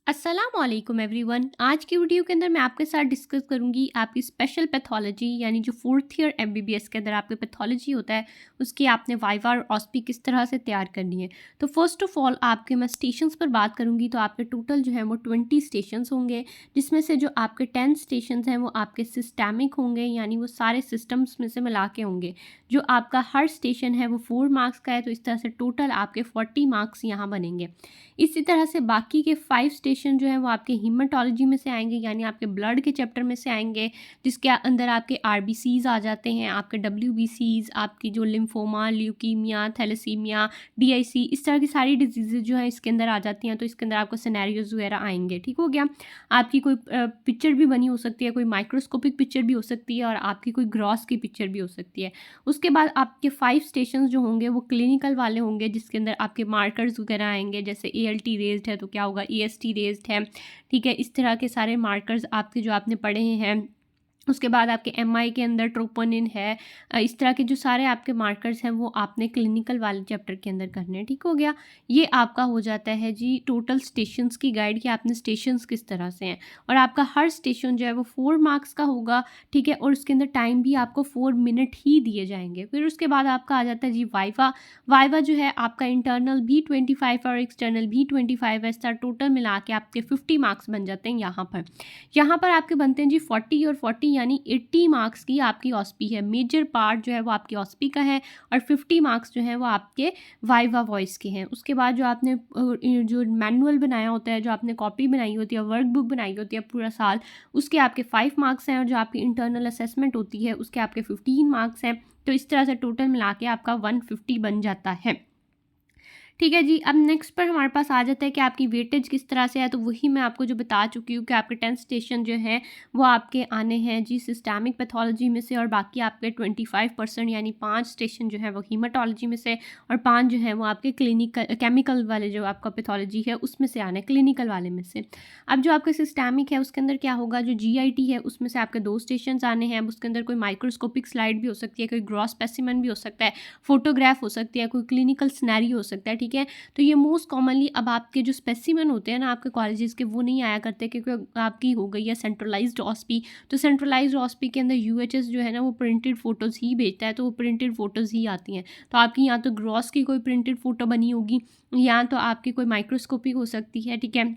अस्सलाम एवरीवन। आज की वीडियो के अंदर मैं आपके साथ डिस्कस करूंगी आपकी स्पेशल पैथोलॉजी यानी जो फोर्थ ईयर एमबीबीएस के अंदर आपके पैथोलॉजी होता है उसकी आपने वाइवा और ऑस्पी किस तरह से तैयार करनी है। तो फर्स्ट ऑफ ऑल आपके मैं स्टेशंस पर बात करूंगी तो आपके टोटल जो है वो 20 स्टेशंस होंगे, जिसमें से जो आपके 10 स्टेशंस हैं वो आपके सिस्टमिक होंगे, यानी वो सारे सिस्टम्स में से मिला के होंगे। जो आपका हर स्टेशन है वो 4 मार्क्स का है, तो इस तरह से टोटल आपके 40 मार्क्स यहाँ बनेंगे। इसी तरह से बाकी के 5 स्टेशन जो हैं वो आपके हीमाटोलॉजी में से आएंगे, यानी आपके ब्लड के चैप्टर में से आएंगे, जिसके अंदर आपके आरबीसीज आ जाते हैं, आपके डब्ल्यूबीसीज, आपकी जो लिम्फोमा, ल्यूकीमिया, थैलेसीमिया, डीआईसी, इस तरह की सारी डिजीजेज जो हैं इसके अंदर आ जाती हैं। तो इसके अंदर आपको सिनेरियोज वगैरह आएंगे। ठीक हो गया। आपकी कोई पिक्चर भी बनी हो सकती है, कोई माइक्रोस्कोपिक पिक्चर भी हो सकती है और आपकी कोई ग्रॉस की पिक्चर भी हो सकती है। उसके बाद आपके 5 स्टेशन जो होंगे वो क्लिनिकल वाले होंगे, जिसके अंदर आपके मार्कर्स वगैरह आएंगे, जैसे एएलटी रेज्ड है तो क्या होगा, ईएसटी रेज्ड है। ठीक है, इस तरह के सारे मार्कर्स आपके जो आपने पढ़े हैं। उसके बाद आपके एमआई के अंदर ट्रोपोनिन है। इस तरह के जो सारे आपके मार्कर्स हैं वो आपने क्लिनिकल वाले चैप्टर के अंदर करने हैं। ठीक हो गया। ये आपका हो जाता है जी टोटल स्टेशंस की गाइड कि आपने स्टेशंस किस तरह से हैं, और आपका हर स्टेशन जो है वो 4 मार्क्स का होगा। ठीक है, और उसके अंदर टाइम भी आपको 4 मिनट ही दिए जाएंगे। फिर उसके बाद आपका आ जाता है जी वाइवा। वाइवा जो है आपका इंटरनल भी 25 और एक्सटर्नल भी 25 है। इस तरह टोटल मिला के आपके 50 मार्क्स बन जाते हैं। यहाँ पर आपके बनते हैं जी 40 और 40, यानी 80 मार्क्स की आपकी ऑस्पी है। मेजर पार्ट जो है वो आपकी ऑस्पी का है और 50 मार्क्स जो है वो आपके वाइवा वॉइस के हैं। उसके बाद जो आपने जो मैनुअल बनाया होता है, जो आपने कॉपी बनाई होती है, वर्कबुक बनाई होती है पूरा साल, उसके आपके 5 मार्क्स हैं, और जो आपकी इंटरनल असेसमेंट होती है उसके आपके 15 मार्क्स हैं। तो इस तरह से टोटल मिला के आपका 150 बन जाता है। ठीक है जी। अब नेक्स्ट पर हमारे पास आ जाता है कि आपकी वेटेज किस तरह से है। तो वही मैं आपको जो बता चुकी हूँ कि आपके 10 स्टेशन जो हैं वो आपके आने हैं जी सिस्टमिक पैथोलॉजी में से, और बाकी आपके 25% यानी 5 स्टेशन जो है वो हीमाटोलॉजी में से, और 5 जो है वो आपके क्लिनिकल केमिकल वाले जो आपका पैथोलॉजी है उसमें से आने, क्लिनिकल वाले में से। अब जो आपका सिस्टमिक है उसके अंदर क्या होगा, जो जीआईटी है उसमें से आपके 2 स्टेशन आने हैं। अब उसके अंदर कोई माइक्रोस्कोपिक स्लाइड भी हो सकती है, कोई ग्रॉस स्पेसिमेन भी हो सकता है, फोटोग्राफ हो सकती है, कोई क्लिनिकल सिनेरी हो सकता है। ठीक है, तो ये मोस्ट कॉमनली अब आपके जो स्पेसिमेन होते हैं ना आपके कॉलेजेस के, वो नहीं आया करते क्योंकि आपकी हो गई है सेंट्रलाइज्ड ऑस्पी। तो सेंट्रलाइज्ड ऑस्पी के अंदर यूएचएस जो है ना वो प्रिंटेड फोटोज़ ही भेजता है, तो वो प्रिंटेड फोटोज़ ही आती हैं। तो आपकी या तो ग्रॉस की कोई प्रिंटेड फोटो बनी होगी, या तो आपकी कोई माइक्रोस्कोपिक हो सकती है। ठीक है,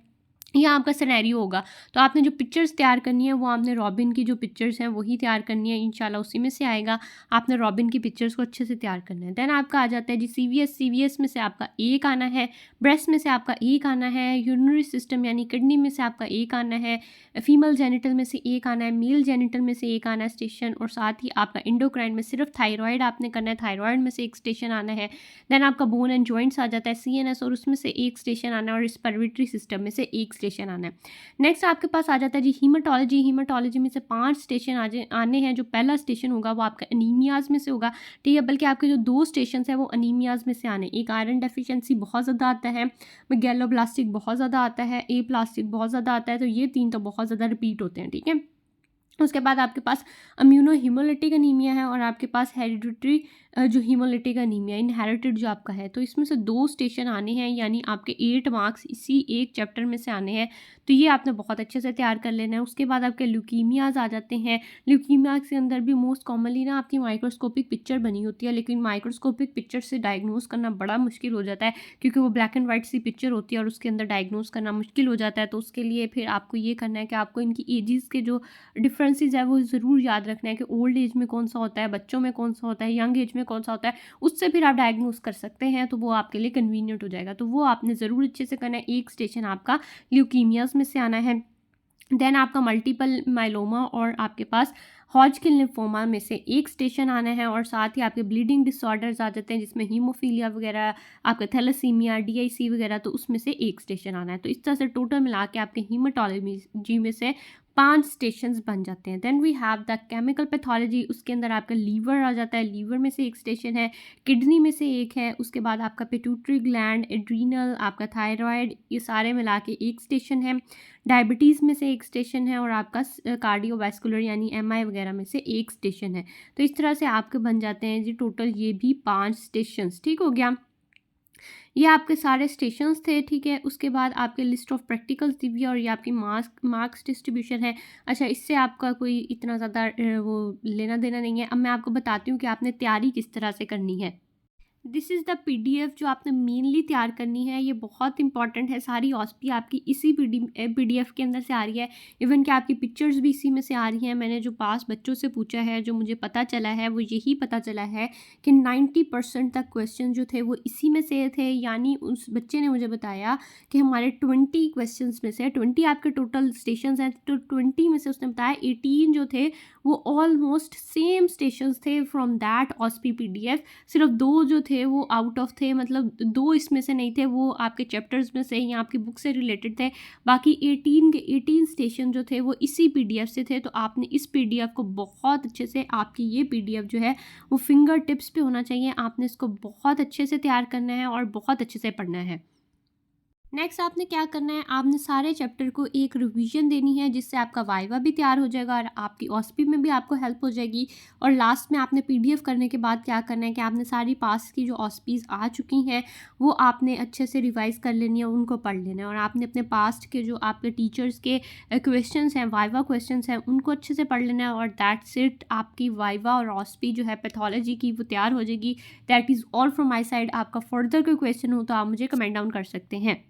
या आपका सिनेरियो होगा। तो आपने जो पिक्चर्स तैयार करनी है वो आपने रॉबिन की जो पिक्चर्स हैं वही तैयार करनी है, इंशाल्लाह उसी में से आएगा। आपने रॉबिन की पिक्चर्स को अच्छे से तैयार करना है। देन आपका आ जाता है जी सीवीएस में से आपका एक आना है, ब्रेस्ट में से आपका एक आना है, यूरिनरी सिस्टम यानी किडनी में से आपका एक आना है, फीमेल जेनिटल में से एक आना है, मेल जेनिटल में से एक आना है स्टेशन, और साथ ही आपका इंडोक्राइन में सिर्फ थायराइड आपने करना है, थायराइड में से एक स्टेशन आना है। देन आपका बोन एंड जॉइंट्स आ जाता है सीएनएस, और उसमें से एक स्टेशन आना है, और रिस्पिरेटरी सिस्टम में से एक स्टेशन आना है। नेक्स्ट आपके पास आ जाता है जी हीमाटोलॉजी। हीमाटोलॉजी में से 5 स्टेशन आने हैं। जो पहला स्टेशन होगा वो आपका अनीमियाज में से होगा। ठीक है, बल्कि आपके जो 2 स्टेशन हैं वो अनीमियाज में से आने। एक आयरन डेफिशिएंसी बहुत ज़्यादा आता है, गैलोब्लास्टिक बहुत ज़्यादा आता है, ए प्लास्टिक बहुत ज़्यादा आता है। तो ये 3 तो बहुत ज़्यादा रिपीट होते हैं। ठीक है, उसके बाद आपके पास इम्यूनो हीमोलिटिक अनीमिया है, और आपके पास हेरिडिटरी जो हीमोलिटिक अनीमिया इनहेरिटेड जो आपका है। तो इसमें से 2 स्टेशन आने हैं, यानी आपके 8 मार्क्स इसी एक चैप्टर में से आने हैं। तो ये आपने बहुत अच्छे से तैयार कर लेना है। उसके बाद आपके ल्यूकीमियाज आ जाते हैं। ल्यूकीमिया के अंदर भी मोस्ट कॉमनली ना आपकी माइक्रोस्कोपिक पिक्चर बनी होती है, लेकिन माइक्रोस्कोपिक पिक्चर से डायग्नोज करना बड़ा मुश्किल हो जाता है, क्योंकि वो ब्लैक एंड वाइट सी पिक्चर होती है और उसके अंदर डायग्नोज करना मुश्किल हो जाता है। तो उसके लिए फिर आपको ये करना है कि आपको इनकी एजेस के जो डिफरेंसेस है वो ज़रूर याद रखना है कि ओल्ड एज में कौन सा होता है, बच्चों में कौन सा होता है, यंग एज में कौन सा होता है। उससे फिर आप डायग्नोस कर सकते हैं, तो वो आपके लिए कन्वीनियंट हो जाएगा। तो वो आपने ज़रूर अच्छे से करना है। एक स्टेशन आपका ल्यूकीमियाज में से आना है। देन आपका मल्टीपल माइलोमा और आपके पास हॉजकिन लिम्फोमा में से एक स्टेशन आना है, और साथ ही आपके ब्लीडिंग डिसऑर्डर्स आ जाते हैं जिसमें हीमोफीलिया वगैरह, आपका थैलेसीमिया, डीआईसी वगैरह, तो उसमें से एक स्टेशन आना है। तो इस तरह से टोटल मिला के आपके हीमाटोलॉजी में से 5 स्टेशंस बन जाते हैं। Then we have the chemical pathology. उसके अंदर आपका लीवर आ जाता है, लीवर में से एक स्टेशन है, किडनी में से एक है, उसके बाद आपका पिट्यूटरी ग्लैंड, एड्रीनल, आपका थायराइड, ये सारे मिला के एक स्टेशन है। डायबिटीज़ में से एक स्टेशन है, और आपका कार्डियोवैस्कुलर यानी एमआई वगैरह में से एक स्टेशन है। तो इस तरह से आपके बन जाते हैं जी टोटल ये भी 5 स्टेशंस। ठीक हो गया। ये आपके सारे स्टेशंस थे, ठीक है। उसके बाद आपके लिस्ट ऑफ प्रैक्टिकल्स दी हुई है और ये आपकी मार्क्स डिस्ट्रीब्यूशन है। अच्छा, इससे आपका कोई इतना ज़्यादा वो लेना देना नहीं है। अब मैं आपको बताती हूँ कि आपने तैयारी किस तरह से करनी है। दिस इज़ द पीडीएफ जो आपने मेनली तैयार करनी है। ये बहुत इंपॉर्टेंट है। सारी ऑस्पी आपकी इसी पीडीएफ के अंदर से आ रही है। इवन कि आपकी पिक्चर्स भी इसी में से आ रही हैं। मैंने जो पास बच्चों से पूछा है, जो मुझे पता चला है, वो यही पता चला है कि 90% तक क्वेश्चन जो थे वो इसी में से थे। यानी उस बच्चे ने मुझे बताया कि हमारे 20 क्वेश्चन में से 20 आपके टोटल स्टेशन हैं, तो 20 में से उसने बताया 18 जो थे वो ऑलमोस्ट सेम स्टेशन थे फ्रॉम दैट ऑस्पी पीडीएफ। सिर्फ 2 जो थे वो आउट ऑफ थे, मतलब 2 इसमें से नहीं थे, वो आपके चैप्टर्स में से या आपकी बुक से रिलेटेड थे। बाकी 18 के 18 स्टेशन जो थे वो इसी पीडीएफ से थे। तो आपने इस पीडीएफ को बहुत अच्छे से, आपकी ये पीडीएफ जो है वो फिंगर टिप्स पे होना चाहिए। आपने इसको बहुत अच्छे से तैयार करना है और बहुत अच्छे से पढ़ना है। नेक्स्ट आपने क्या करना है, आपने सारे चैप्टर को एक रिवीजन देनी है, जिससे आपका वाइवा भी तैयार हो जाएगा और आपकी ऑस्पी में भी आपको हेल्प हो जाएगी। और लास्ट में आपने पीडीएफ करने के बाद क्या करना है कि आपने सारी पास की जो ऑस्पीज़ आ चुकी हैं वो आपने अच्छे से रिवाइज़ कर लेनी है, उनको पढ़ लेना है। और आपने अपने पास्ट के जो आपके टीचर्स के क्वेश्चंस हैं, वाइवा क्वेश्चंस हैं, उनको अच्छे से पढ़ लेना है। और दैट्स इट, आपकी वाइवा और ऑस्पी जो है पैथोलॉजी की वो तैयार हो जाएगी। That is all from my side. आपका फर्दर कोई क्वेश्चन हो तो आप मुझे कमेंट डाउन कर सकते हैं।